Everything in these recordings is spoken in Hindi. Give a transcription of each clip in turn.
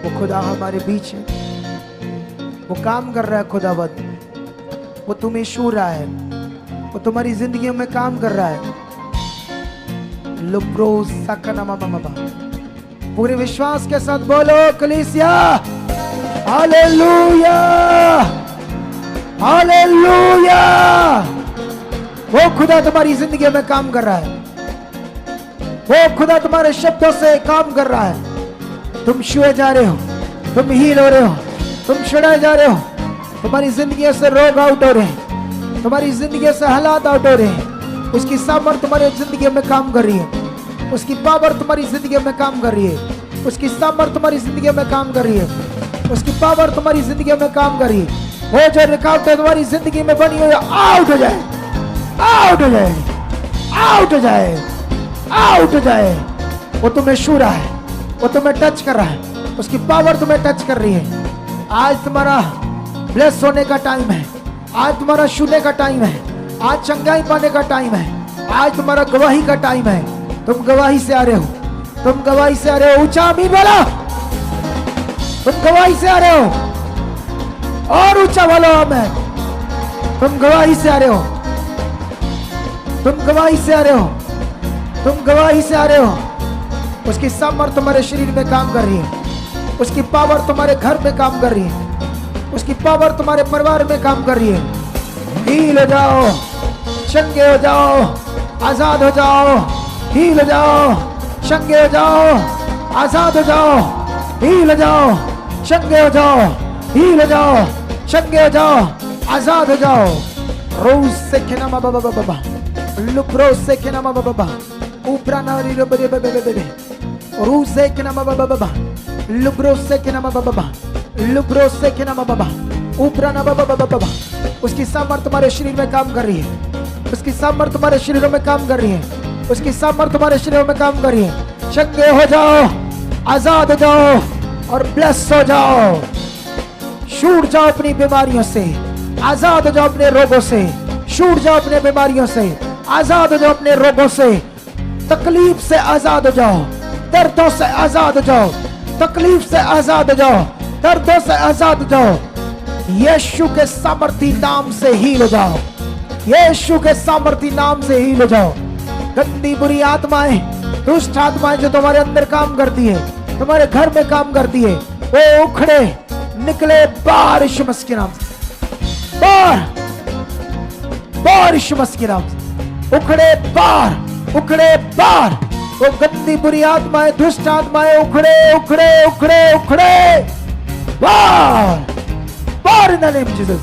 वो खुदा हमारे बीच है, वो काम कर रहा है खुदावंद, वो तुम्हें छू रहा है, वो तुम्हारी जिंदगी में काम कर रहा है। लुप्रो सकना मामा, पूरे विश्वास के साथ बोलो कलीसिया, हालेलुया हालेलुया। वो खुदा तुम्हारी जिंदगी में काम कर रहा है, वो खुदा तुम्हारे शब्दों से काम कर रहा है। तुम छुए जा रहे हो, तुम हील हो रहे हो, तुम छुड़ाए जा रहे हो, तुम्हारी जिंदगी से रोग आउट हो रहे हैं, तुम्हारी जिंदगी से हालात आउट हो रहे हैं। उसकी सामर्थ तुम्हारी जिंदगी में काम कर रही है, उसकी पावर तुम्हारी जिंदगी में काम कर रही है, उसकी सामर्थ तुम्हारी जिंदगी में काम कर रही है, उसकी पावर तुम्हारी जिंदगी में काम कर रही है। वो जो रुकावटें तुम्हारी जिंदगी में बनी हुई आउट हो जाए, आउट हो जाए, आउट हो जाए, आउट हो जाए। वो तुम्हें छू रहा है, वो तुम्हें टच कर रहा है, उसकी पावर तुम्हें टच कर रही है। आज तुम्हारा ब्लेस होने का टाइम है, आज तुम्हारा छूने का टाइम है, आज चंगाई पाने का टाइम है, आज तुम्हारा गवाही का टाइम है। तुम गवाही से आ रहे हो, तुम गवाही से आ रहे हो। ऊंचा आमीन बोलो, तुम गवाही से आ रहे हो, और ऊंचा बोलो आमीन। तुम गवाही से आ रहे हो, तुम गवाही से आ रहे हो, तुम गवाही से आ रहे हो। उसकी सामर्थ तुम्हारे शरीर में काम कर रही है, उसकी पावर तुम्हारे घर में काम कर रही है, उसकी पावर तुम्हारे परिवार में काम कर रही है। हील हो जाओ, चंगे हो जाओ, आजाद हो जाओ, हील हो जाओ, चंगे हो जाओ, आजाद हो जाओ, हील हो जाओ, चंगे हो जाओ, हील हो जाओ, चंगे हो जाओ, आजाद हो जाओ। रोज से खेना बाबा बाबा बाबा, लुक रोज से खेना बाबा बाबा, ऊपरा नारी रे बे बे बे बे, रोज से खेना बाबा बाबा, लुक रोज से खेना बाबा बाबा, लुक रोज से खेना बाबा, ऊपरा ना बाबा बाबा बाबा। उसकी सामर्थ तुम्हारे शरीर में काम कर रही है, उसकी सामर्थ तुम्हारे शरीरों में काम कर रही है, उसकी सामर्थ तुम्हारे शरीरों में काम कर रही है। चंगे हो जाओ, आजाद हो जाओ, और ब्लेस हो जाओ। छूट जाओ अपनी बीमारियों से, आजाद हो जाओ अपने रोगों से, छूट जाओ अपने बीमारियों से, आजाद हो जाओ अपने रोगों से, तकलीफ से आजाद हो जाओ, दर्दों से आजाद हो जाओ, तकलीफ से आजाद हो जाओ, दर्दों से आजाद हो जाओ। यीशु के सामर्थी नाम से हील हो जाओ, यीशु के सामर्थी नाम से हील हो जाओ। गंदी बुरी आत्माएं, दुष्ट आत्माएं जो तुम्हारे अंदर काम करती है, तुम्हारे घर में काम करती है, वो उखड़े निकले बाहर यीशु मसीह के नाम से, बाहर बाहर यीशु मसीह के नाम से, उखड़े बाहर, उखड़े बाहर। वो गंदी बुरी आत्माएं, दुष्ट आत्माएं उखड़े उखड़े उखड़े उखड़े बाहर, बाहर in the name of Jesus,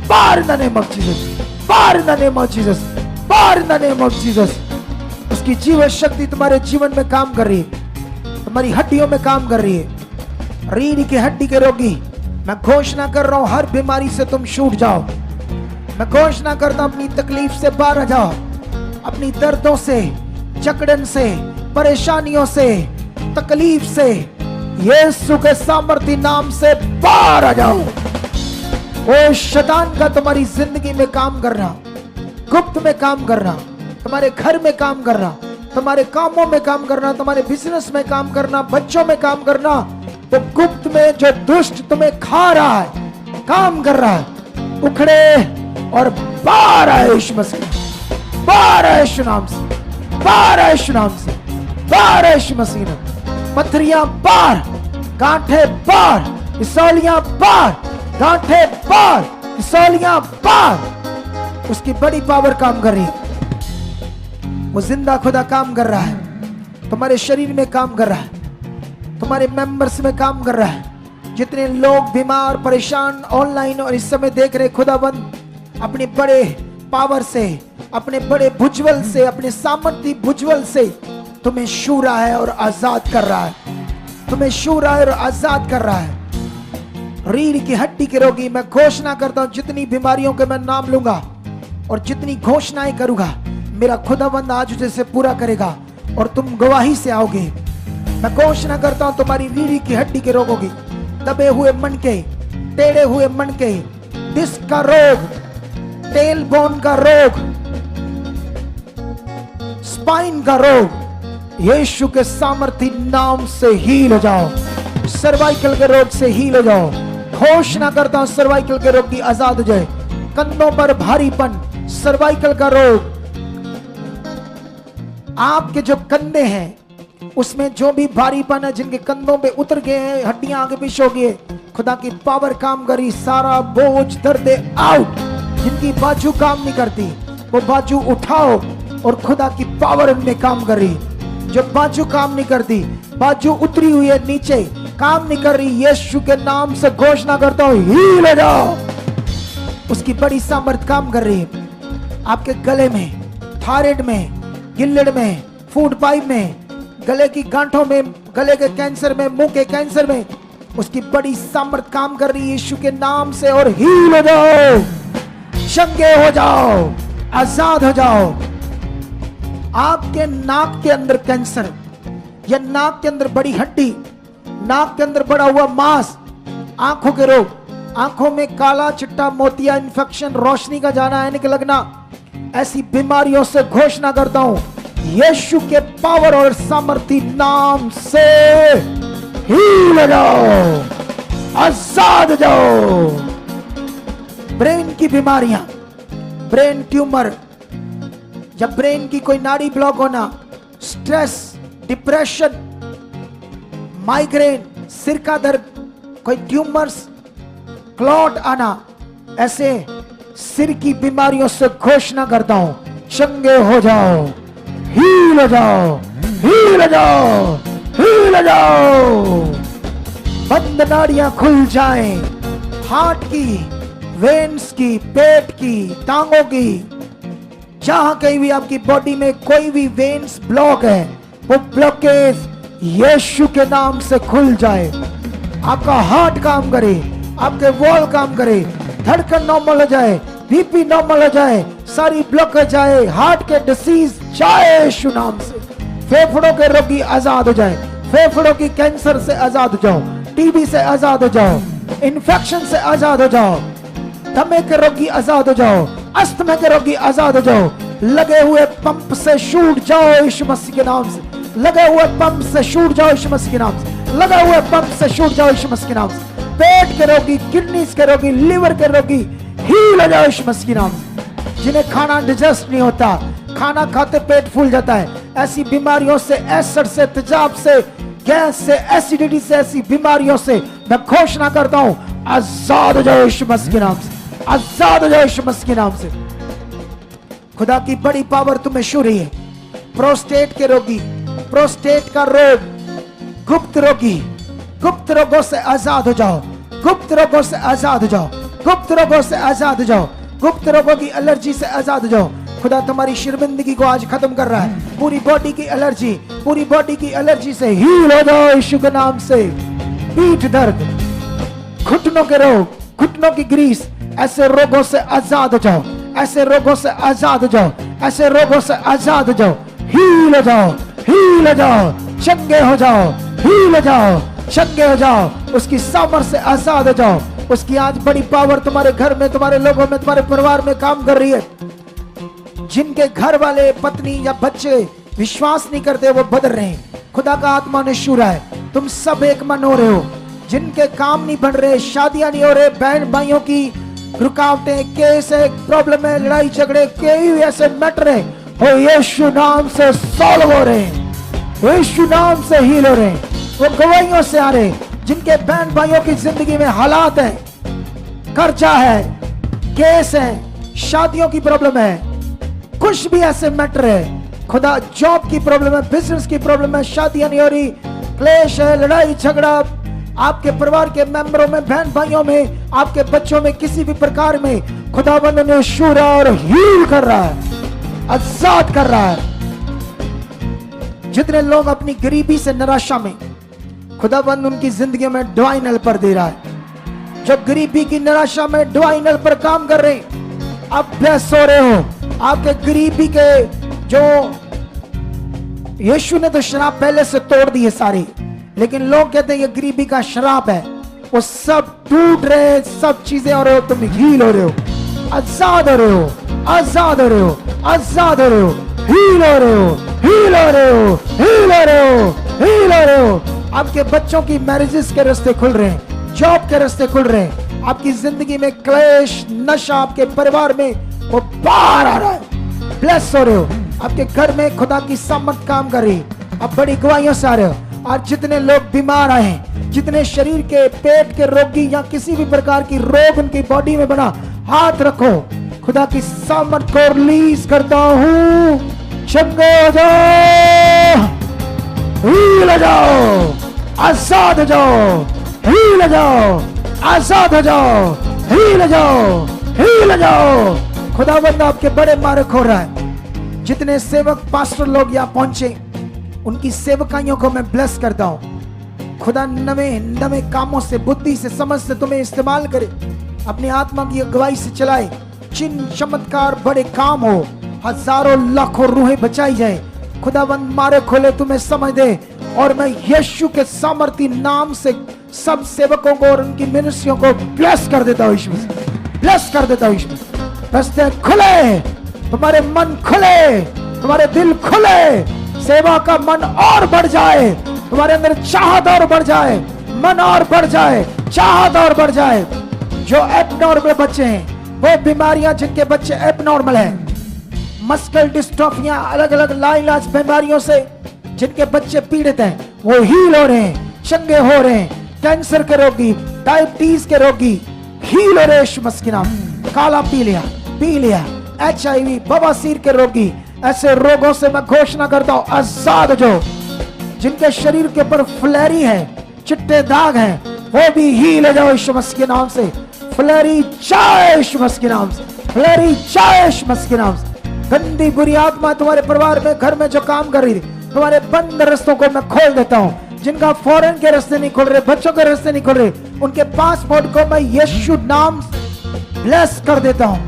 बाहर in the name of Jesus, बाहर in the name of Jesus, बाहर in the name of Jesus. उसकी जीवन शक्ति तुम्हारे जीवन में काम कर रही है, तुम्हारी हड्डियों में काम कर रही है। रीढ़ की हड्डी के रोगी, मैं घोषणा कर रहा हूं, हर बीमारी से तुम छूट जाओ। मैं घोषणा करता हूं, अपनी तकलीफ से बाहर आ जाओ, अपनी दर्दों से, जकड़न से, परेशानियों से, तकलीफ से, यीशु के सामर्थी नाम से बाहर आ जाओ। वो शैतान का तुम्हारी जिंदगी में काम करना, गुप्त में काम करना, तुम्हारे घर में काम करना, तुम्हारे कामों में काम करना, तुम्हारे बिजनेस में काम करना, बच्चों में काम करना, वो गुप्त में जो दुष्ट तुम्हें खा रहा है, काम कर रहा है, उखड़े और बाहर आए यीशु मसीह, बाहर आए यीशु नाम से, बाहर आए यीशु नाम से, बाहर आए यीशु मसीह ने। पथरियां बाहर, गांठे बाहर, इसौलियां बाहर, गांठे बाहर, इसौलियां बाहर। उसकी बड़ी पावर काम कर रही है, वो जिंदा खुदा काम कर रहा है, तुम्हारे शरीर में काम कर रहा है, तुम्हारे मेंबर्स में काम कर रहा है। जितने लोग बीमार परेशान ऑनलाइन और इस समय देख रहे, खुदाबंद अपने बड़े पावर से, अपने बड़े भुजबल से, अपने सामर्थ्य भुजबल से तुम्हें छू रहा है और आजाद कर रहा है, तुम्हें छू रहा है और आजाद कर रहा है। रीढ़ की हड्डी के रोगी, मैं घोषणा करता हूं, जितनी बीमारियों के मैं नाम लूंगा और जितनी घोषणाएं करूंगा, मेरा खुदाबंद आज उसे पूरा करेगा और तुम गवाही से आओगे। मैं घोषणा करता हूं, तुम्हारी रीढ़ की हड्डी के रोगों की, दबे हुए मन के, टेढ़े हुए मन के, डिस्क का रोग, टेल बोन का रोग, स्पाइन का रोग, यीशु के सामर्थी नाम से हील हो जाओ, सर्वाइकल के रोग से हील हो जाओ। घोषणा करता हूं सर्वाइकल के रोग की आजाद हो जाए। कंधों पर भारीपन, सर्वाइकल का रोग, आपके जो कंधे हैं उसमें जो भी भारीपन है, जिनके कंधों पे उतर गए हैं, हड्डियां आगे पीछे हो गई, खुदा की पावर काम करी, सारा बोझ दर्द आउट। जिनकी बाजू काम नहीं करती वो बाजू उठाओ और खुदा की पावर उनमें काम कर रही। जो बाजू काम नहीं करती, बाजू उतरी हुई है नीचे, काम नहीं कर रही, यीशु के नाम से घोषणा करता हूं हील हो जाओ। उसकी बड़ी सामर्थ काम कर रही है। आपके गले में, थायराइड में, गिल्लड़ में, फूड पाइप में, गले की गांठों में, गले के कैंसर में, मुंह के कैंसर में, उसकी बड़ी सामर्थ काम कर रही है यीशु के नाम से। और हील हो जाओ, चंगे हो जाओ, आजाद हो जाओ। आपके नाक के अंदर कैंसर या नाक के अंदर बड़ी हड्डी, नाक के अंदर बड़ा हुआ मांस, आंखों के रोग, आंखों में काला चिट्टा मोतिया इन्फेक्शन, रोशनी का जाना है, निकल लगना, ऐसी बीमारियों से घोषणा करता हूं यीशु के पावर और सामर्थी नाम से हील हो जाओ, आजाद हो जाओ। ब्रेन की बीमारियां, ब्रेन ट्यूमर, जब ब्रेन की कोई नाड़ी ब्लॉक होना, स्ट्रेस, डिप्रेशन, माइग्रेन, सिर का दर्द, कोई ट्यूमर्स, क्लॉट आना, ऐसे सिर की बीमारियों से घोषणा करता हूं चंगे हो जाओ, हील हो जाओ, हील हो जाओ, हील हो जाओ। बंद नाड़ियां खुल जाएं, हार्ट की, वेन्स की, पेट की, टांगों की, जहां कहीं भी आपकी बॉडी में कोई भी वेन्स ब्लॉक है, वो ब्लॉकेज यीशु के नाम से खुल जाए। आपका हार्ट काम करे, आपके वॉल काम करे, धड़कन नॉर्मल हो जाए, बीपी नॉर्मल हो जाए, सारी ब्लॉक हो जाए, हार्ट के डिसीज जाए यीशु नाम से। फेफड़ों के रोगी आजाद हो जाए, फेफड़ों की कैंसर से आजाद हो जाओ, टीबी से आजाद हो जाओ, इन्फेक्शन से आजाद हो जाओ, दमे के रोगी आजाद हो जाओ, अस्थमा के रोगी आजाद हो जाओ। लगे हुए पंप से छूट जाओ यीशु मसीह के नाम से, लगे हुए पंप से छूट जाओ यीशु मसीह के नाम से, लगे हुए पंप से छूट जाओ यीशु मसीह के नाम से। पेट के रोगी, किडनीज के रोगी, लिवर के रोगी हील हो जाओ यीशु मसीह के नाम से। जिन्हें खाना डिजेस्ट नहीं होता, खाना खाते पेट फूल जाता है, ऐसी बीमारियों से, एसिड से, तेजाब से, गैस से, एसिडिटी से, ऐसी बीमारियों से मैं घोषणा करता हूं आजाद हो जाओ यीशु मसीह के नाम से, आजाद हो जाओ यीशु मसीह के नाम से। खुदा की बड़ी पावर तुम्हें छू रही है। प्रोस्टेट के रोगी, प्रोस्टेट का रोग, गुप्त रोगी, गुप्त रोगों से आजाद हो जाओ, गुप्त रोगों से आजाद हो जाओ, गुप्त रोगों से आजाद हो जाओ, गुप्त रोगों की एलर्जी से आजाद हो जाओ। खुदा तुम्हारी शर्मिंदगी को आज खत्म कर रहा है। पूरी बॉडी की एलर्जी, पूरी बॉडी की एलर्जी से हील हो जाओ यीशु के नाम से। पीठ दर्द, घुटनों के रोग, घुटनों की ग्रीस, ऐसे रोगों से आजाद हो जाओ, ऐसे रोगों से आजाद हो जाओ, ऐसे रोगों से आजाद हो जाओ। हील हो जाओ, हील हो जाओ, चंगे हो जाओ, हील हो जाओ, चंगे हो जाओ। उसकी सामर्थ से आजाद हो जाओ। उसकी आज बड़ी पावर तुम्हारे घर में, तुम्हारे लोगों में, तुम्हारे परिवार में काम कर रही है। जिनके घर वाले, पत्नी या बच्चे विश्वास नहीं करते, वो बदल रहे हैं। खुदा का आत्मा ने छू रहा है। तुम सब एक मन हो रहे हो। जिनके काम नहीं बन रहे, शादियां नहीं हो रहे, बहन भाइयों की रुकावटें, केस है, प्रॉब्लम है, लड़ाई झगड़े, कई ऐसे मैटर है, वो यीशु नाम से सॉल्व हो रहे हैं, यीशु नाम से हील हो रहे हैं। वो गवाहियों से आ रहे हैं। जिनके बहन भाइयों की जिंदगी में हालात है, कर्जा है, केस है, शादियों की प्रॉब्लम है, कुछ भी ऐसे मैटर है, खुदा जॉब की प्रॉब्लम है, बिजनेस की प्रॉब्लम है, शादियां नहीं हो रही, क्लेश है, लड़ाई झगड़ा, आपके परिवार के मेंबरों में, बहन भाइयों में, आपके बच्चों में, किसी भी प्रकार में खुदावंद ने छू रहा और हील कर रहा है, आजाद कर रहा है। जितने लोग अपनी गरीबी से निराशा में, खुदावंद उनकी जिंदगी में डिवाइन हेल्पर दे रहा है। जो गरीबी की निराशा में डिवाइन हेल्पर काम कर रहे हैं, आप व्यस्त हो रहे हो। आपके गरीबी के जो यीशु ने तो शराब पहले से तोड़ दी है सारी, लेकिन लोग कहते हैं ये गरीबी का शराब है, वो सब टूट रहे, सब चीजें हो रहे हो, तुम हील हो रहे हो, आजाद हो रहे हो, आजाद हो रहे हो, आजाद हो रहे हो, हील हो रहे हो, हील हो रहे हो, हील हो रहे हो, हील हो रहे हो, आपके बच्चों की मैरिजेस के रास्ते खुल रहे हैं, जॉब के रास्ते खुल रहे हैं, आपकी जिंदगी में क्लेश नशा आपके परिवार में वो बाहर आ रहा है। ब्लेस हो रहे हो, आपके घर में खुदा की सामर्थ काम कर रही है, आप बड़ी गवाहियों से आ रहे हो। और जितने लोग बीमार आए हैं, जितने शरीर के पेट के रोगी या किसी भी प्रकार की रोग उनकी बॉडी में बना, हाथ रखो, खुदा की सामर्थ को रिलीज करता हूं। चंगे हो जाओ, हील हो जाओ, आजाद हो जाओ, हील हो जाओ, आजाद हो जाओ, हील हो जाओ, हील हो जाओ। खुदावंद आपके बड़े मारक हो रहा है। जितने सेवक पास्टर लोग यहाँ पहुंचे, उनकी सेवकाइयों को मैं ब्लेस करता हूं। खुदा नवे नवे कामों से, बुद्धि से, समझ से तुम्हें इस्तेमाल करे, अपनी आत्मा की अगुवाई से चलाए। चिन्ह चमत्कार बड़े काम हो, हजारों लाखों रूहें बचाई जाए। खुदावंद मारे खोले, तुम्हें समझ दे। और मैं यीशु के सामर्थी नाम से सब सेवकों को और उनकी मिनिस्ट्रियों को ब्लेस कर देता हूं, यीशु ब्लेस कर देता हूं। यीशु रास्ते खुले, तुम्हारे मन खुले, तुम्हारे दिल खुले, सेवा का मन और बढ़ जाए, तुम्हारे अंदर चाहत और बढ़ जाए, मन और बढ़ जाए, चाहत और बढ़ जाए। जो एबनॉर्मल बच्चे हैं, वो बीमारियां जिनके बच्चे एबनॉर्मल हैं, मस्कुलर डिस्ट्रोफियां, अलग अलग लाइलाज बीमारियों से जिनके बच्चे पीड़ित हैं, वो हील हो रहे हैं, चंगे हो रहे हैं। कैंसर के रोगी, डायबिटीज के रोगी हील हो रहे हैं यीशु मसीह के नाम। काला पी लिया, HIV, बवासीर के रोगी, ऐसे रोगों से मैं घोषणा करता हूं आजाद हो जाओ। जिनके शरीर के ऊपर फ्लैरी है, चिट्टे दाग हैं, वो भी हील हो जाओ यीशु मसीह के नाम से। फ्लैरी जाए यीशु मसीह के नाम से, फ्लैरी जाए यीशु मसीह के नाम से। गंदी बुरी आत्मा तुम्हारे परिवार में, घर में जो काम कर रही थी, तुम्हारे बंद रास्तों को मैं खोल देता हूं। जिनका फॉरेन के रास्ते नहीं खुल रहे, बच्चों के रास्ते नहीं खुल रहे, उनके पासपोर्ट को मैं यीशु नाम ब्लेस कर देता हूं,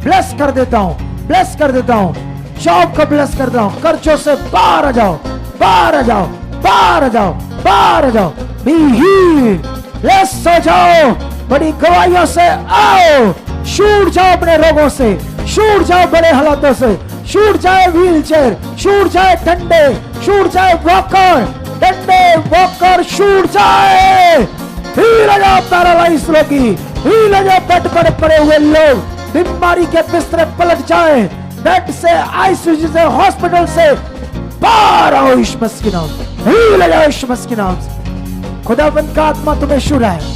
ब्लेस कर देता हूं, ब्लेस कर देता हूं। जॉब को ब्लेस करता हूं। कर्जों से बाहर आ जाओ, बाहर आ जाओ, बाहर आ जाओ, बाहर आ जाओ। बी हील्ड, ब्लेस हो जाओ। बड़ी गवाहियों से आओ, छूट जाओ अपने रोगों से, छूट जाओ बड़े हालातों से, छूट जाए व्हील चेयर, छूट जाए डंडे, छूट जाए वॉकर, डंडे वॉकर छूट जाए। हील हो जाओ पैरालाइज रोगी, हील हो जाओ बेड पर पड़े हुए लोग, बीमारी के बिस्तरे पलट जाए, बेड से, आईसीयू से, हॉस्पिटल से बाहर आओ यीशु मसीह के नाम से। हील हो जाओ यीशु मसीह के नाम से। खुदावंद का आत्मा तुम्हें छू रहा है,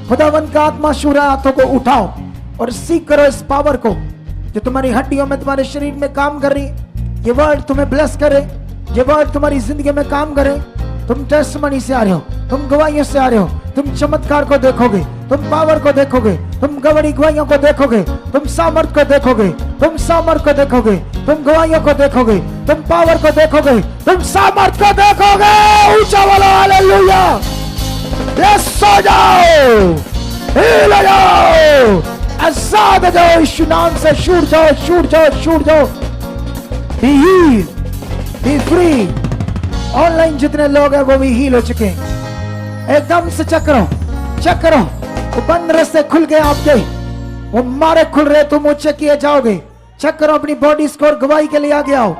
खुदावंद का आत्मा छू रहा है। हाथों को उठाओ और सीख करो इस पावर को जो तुम्हारी हड्डियों में, तुम्हारे शरीर में काम कर रही है। ये वर्ड तुम्हें ब्लेस करे, ये वर्ड तुम्हारी जिंदगी में काम करे। तुम टेस्टमनी से आ रहे हो, तुम गवाहियों से आ रहे हो, तुम चमत्कार को देखोगे, तुम पावर को देखोगे, तुम गवाही गवाहियों को देखोगे, तुम सामर्थ को देखोगे, तुम सामर्थ को देखोगे, तुम गवाहियों को देखोगे, तुम पावर को देखोगे, तुम सामर्थ को देखोगे। ऊंचा वाला हालेलुया। ब्लेस हो जाओ, हील हो जाओ, आजाद हो जाओ यीशु नाम से। छूट जाओ, छूट जाओ, छूट जाओ। Be heal, be free. Online जितने लोग हैं वो भी हील हो चुके हैं। एकदम से चेक करो, चेक करो, वो बंद रास्ते खुल गए आपके, वो मारे खुल रहे, तुम ऊंचे किए जाओगे। चेक करो अपनी बॉडी स्कोर, गवाही के लिए आगे आओ।